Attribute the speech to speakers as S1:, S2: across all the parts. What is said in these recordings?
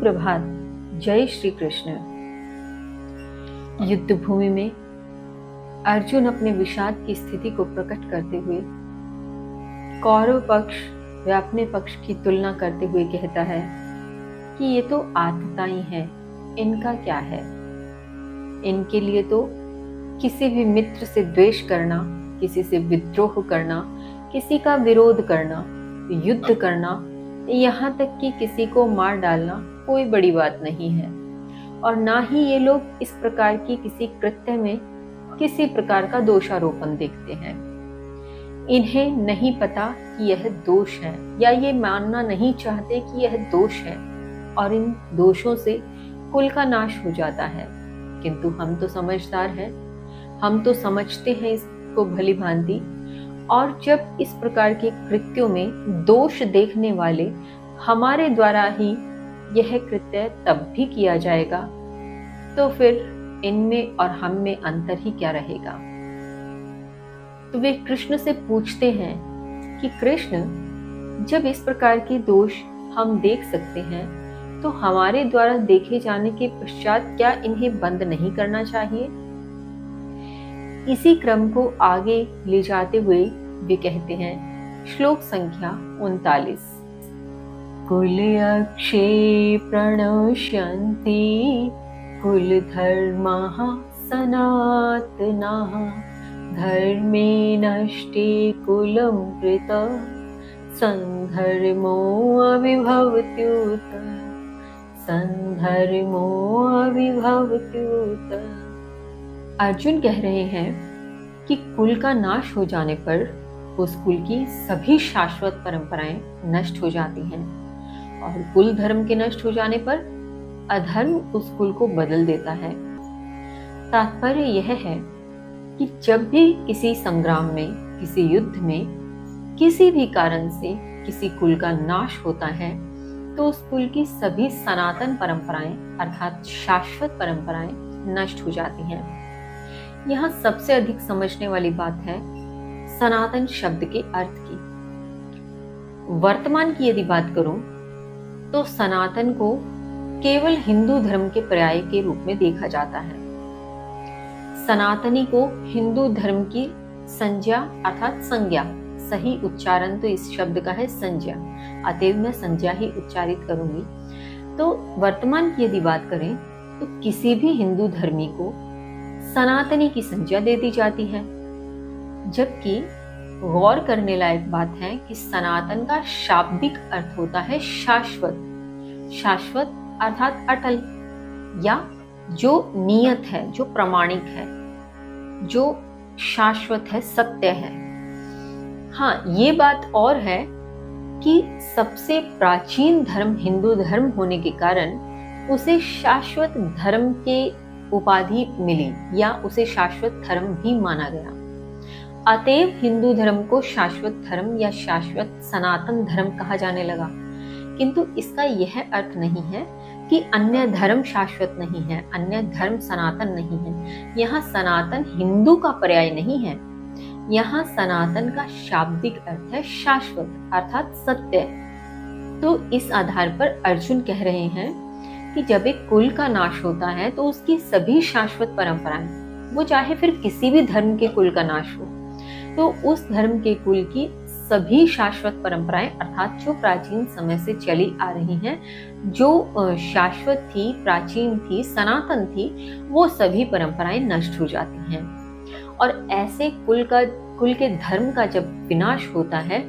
S1: सुप्रभात। जय श्री कृष्ण। युद्ध भूमि में अर्जुन अपने विषाद की स्थिति को प्रकट करते हुए कौरव पक्ष व अपने पक्ष की तुलना करते हुए कहता है कि ये तो आतताई हैं, इनका क्या है। इनके लिए तो किसी भी मित्र से द्वेष करना, किसी से विद्रोह करना, किसी का विरोध करना, युद्ध करना, यहाँ तक कि किसी को मार डालना कोई बड़ी बात नहीं है। और ना ही ये लोग इस प्रकार की किसी कृत्य में किसी प्रकार का दोषारोपण देखते हैं। इन्हें नहीं पता कि यह दोष है, या ये मानना नहीं चाहते कि यह दोष है, और इन दोषों से कुल का नाश हो जाता है। किंतु हम तो समझदार हैं, हम तो समझते हैं इसको भली भांति। और जब इस प्रकार के कृत्यों में दोष देखने वाले हमारे द्वारा ही यह कृत्य तब भी किया जाएगा, तो फिर इनमें और हम में अंतर ही क्या रहेगा। तो वे कृष्ण से पूछते हैं कि कृष्ण, जब इस प्रकार के दोष हम देख सकते हैं, तो हमारे द्वारा देखे जाने के पश्चात क्या इन्हें बंद नहीं करना चाहिए। इसी क्रम को आगे ले जाते हुए वे कहते हैं, श्लोक संख्या 39। कुल अक्षे प्रणश्यन्ति कुल धर्मः सनातनः धर्मे नष्टे कुलं कृत संधर्मो अविभवत्युत संधर्मो अविभवत्युत। अर्जुन कह रहे हैं कि कुल का नाश हो जाने पर उस कुल की सभी शाश्वत परंपराएं नष्ट हो जाती हैं, और कुल धर्म के नष्ट हो जाने पर अधर्म उस कुल को बदल देता है। तात्पर्य यह है कि जब भी किसी संग्राम में, किसी युद्ध में, किसी भी कारण से किसी कुल का नाश होता है, तो उस कुल की सभी सनातन परंपराएं अर्थात शाश्वत परंपराएं नष्ट हो जाती हैं। यहाँ सबसे अधिक समझने वाली बात है सनातन शब्द के अर्थ की। वर्तमान की यदि बात करूं तो सनातन को केवल हिंदू धर्म के पर्याय के रूप में देखा जाता है। सनातनी को हिंदू धर्म की संज्ञा अर्थात संज्ञा, सही उच्चारण तो इस शब्द का है संज्ञा, अतएव मैं संज्ञा ही उच्चारित करूंगी। तो वर्तमान की यदि बात करें तो किसी भी हिंदू धर्मी को सनातनी की संज्ञा दे दी जाती है, जबकि गौर करने लायक बात है कि सनातन का शाब्दिक अर्थ होता है शाश्वत। शाश्वत अर्थात अटल, या जो नियत है, जो प्रमाणिक है, जो शाश्वत है, सत्य है। हाँ, ये बात और है कि सबसे प्राचीन धर्म हिंदू धर्म होने के कारण उसे शाश्वत धर्म के उपाधि मिली, या उसे शाश्वत धर्म भी माना गया। अतएव हिंदू धर्म को शाश्वत धर्म या शाश्वत सनातन धर्म कहा जाने लगा। किंतु इसका यह अर्थ नहीं है कि अन्य धर्म शाश्वत नहीं है, अन्य धर्म सनातन नहीं है। यहाँ सनातन हिंदू का पर्याय नहीं है, यहाँ सनातन का शाब्दिक अर्थ है शाश्वत अर्थात सत्य। तो इस आधार पर अर्जुन कह रहे हैं कि जब एक कुल का नाश होता है तो उसकी सभी शाश्वत परंपराएं, वो चाहे फिर किसी भी धर्म के कुल का नाश हो, तो उस धर्म के कुल की सभी शाश्वत परंपराएं अर्थात जो प्राचीन समय से चली आ रही हैं, जो शाश्वत थी, प्राचीन थी, सनातन थी, वो सभी परंपराएं नष्ट हो जाती हैं। और ऐसे कुल के धर्म का जब विनाश होता है,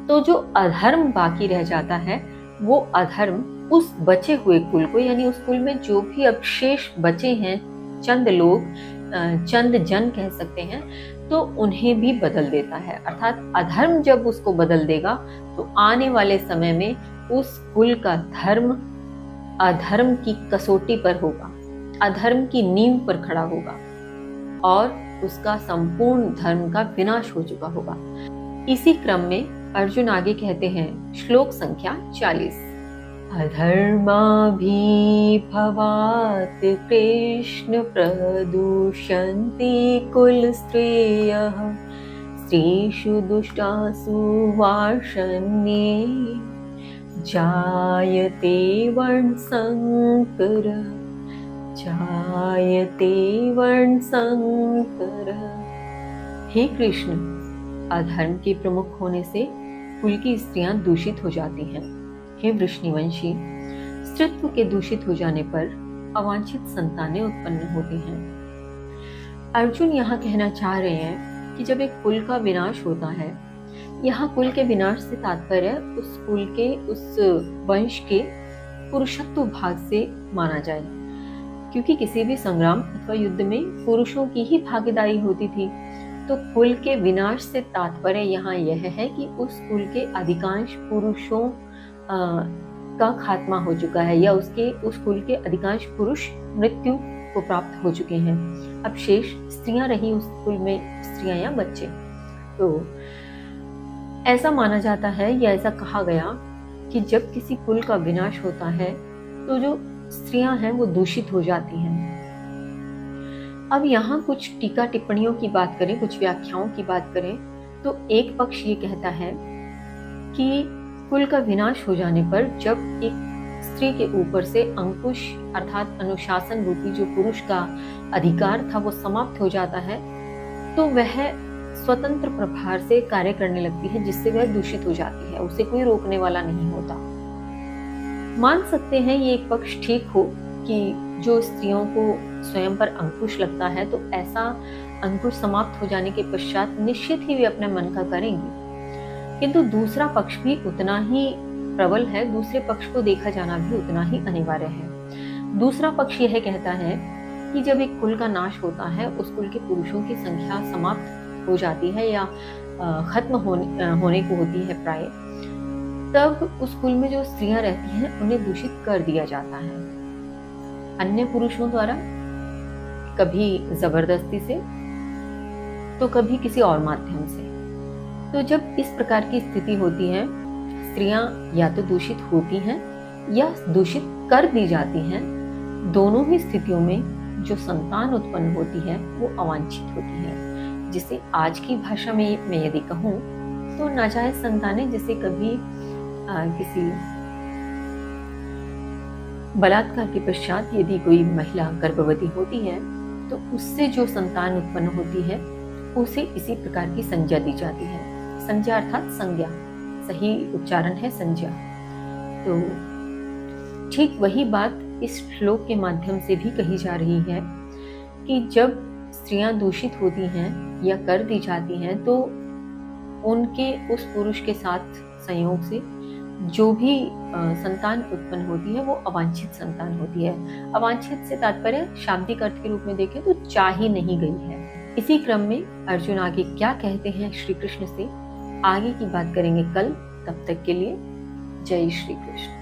S1: तो जो अधर्म बाकी रह जाता है, वो अधर्म उस बचे हुए कुल को, यानी उस कुल में जो भी अवशेष बचे हैं, चंद लोग, चंद जन कह सकते हैं, तो उन्हें भी बदल देता है। अर्थात अधर्म जब उसको बदल देगा तो आने वाले समय में उस कुल का धर्म अधर्म की कसौटी पर होगा, अधर्म की नींव पर खड़ा होगा, और उसका संपूर्ण धर्म का विनाश हो चुका होगा। इसी क्रम में अर्जुन आगे कहते हैं, श्लोक संख्या 40। अधर्माभिभवात् कृष्ण प्रदुष्यन्ति कुलश्रेयः स्त्रीषु दुष्टासु वार्ष्ण्ये जायते वर्णशंकर, जायते वर्णशंकर। हे कृष्ण, अधर्म के प्रमुख होने से कुल की स्त्रियां दूषित हो जाती हैं। हे वृष्णिवंशी, स्त्रीत्व के दूषित हो जाने पर अवांछित संतानें उत्पन्न होती हैं। अर्जुन यहाँ कहना चाह रहे हैं कि जब एक कुल का विनाश होता है, यहाँ कुल के विनाश से तात्पर्य उस कुल के, उस वंश के पुरुषत्व भाग से माना जाए, क्योंकि किसी भी संग्राम अथवा युद्ध में पुरुषों की ही भागीदारी होती थी। तो कुल के विनाश से तात्पर्य यहाँ यह है कि उस कुल के अधिकांश पुरुषों का खात्मा हो चुका है, या उस कुल के अधिकांश पुरुष मृत्यु को प्राप्त हो चुके हैं। अब शेष स्त्रियां रही उस कुल में, स्त्रियां या बच्चे। तो ऐसा माना जाता है या ऐसा कहा गया कि जब किसी कुल का विनाश होता है तो जो स्त्रियां हैं वो दूषित हो जाती हैं। अब यहाँ कुछ टीका टिप्पणियों की बात करें, कुछ व्याख्याओं की बात करें, तो एक पक्ष ये कहता है कि कुल का विनाश हो जाने पर जब एक स्त्री के ऊपर से अंकुश अर्थात अनुशासन रूपी जो पुरुष का अधिकार था वो समाप्त हो जाता है, तो वह स्वतंत्र प्रभार से कार्य करने लगती है, जिससे वह दूषित हो जाती है, उसे कोई रोकने वाला नहीं होता। मान सकते हैं ये एक पक्ष ठीक हो कि जो स्त्रियों को स्वयं पर अंकुश लगता है, तो ऐसा अंकुश समाप्त हो जाने के पश्चात निश्चित ही वे अपने मन का करेंगे। किंतु दूसरा पक्ष भी उतना ही प्रबल है, दूसरे पक्ष को देखा जाना भी उतना ही अनिवार्य है। दूसरा पक्ष यह कहता है कि जब एक कुल का नाश होता है, उस कुल के पुरुषों की संख्या समाप्त हो जाती है या खत्म होने को होती है प्राय, तब उस कुल में जो स्त्रियां रहती हैं उन्हें दूषित कर दिया जाता है अन्य पुरुषों द्वारा, कभी जबरदस्ती से तो कभी किसी और माध्यम से। तो जब इस प्रकार की स्थिति होती है, स्त्रियां या तो दूषित होती हैं या दूषित कर दी जाती हैं। दोनों ही स्थितियों में जो संतान उत्पन्न होती है वो अवांछित होती है, जिसे आज की भाषा में मैं यदि कहूँ तो नाजायज संतानें, जिसे कभी किसी बलात्कार के पश्चात यदि कोई महिला गर्भवती होती है तो उससे जो संतान उत्पन्न होती है उसे इसी प्रकार की संज्ञा दी जाती है। संज्ञा अर्थात संज्ञा, सही उच्चारण है संज्ञा। तो ठीक वही बात इस श्लोक के माध्यम से भी कही जा रही है कि जब स्त्रियां दूषित होती हैं या कर दी जाती हैं तो उनके उस पुरुष के साथ संयोग से जो भी संतान उत्पन्न होती है वो अवांछित संतान होती है। अवांछित से तात्पर्य शाब्दिक अर्थ के रूप में देखें तो चाही नहीं गई है। इसी क्रम में अर्जुन आगे क्या कहते हैं श्री कृष्ण से, आगे की बात करेंगे कल। तब तक के लिए जय श्री कृष्ण।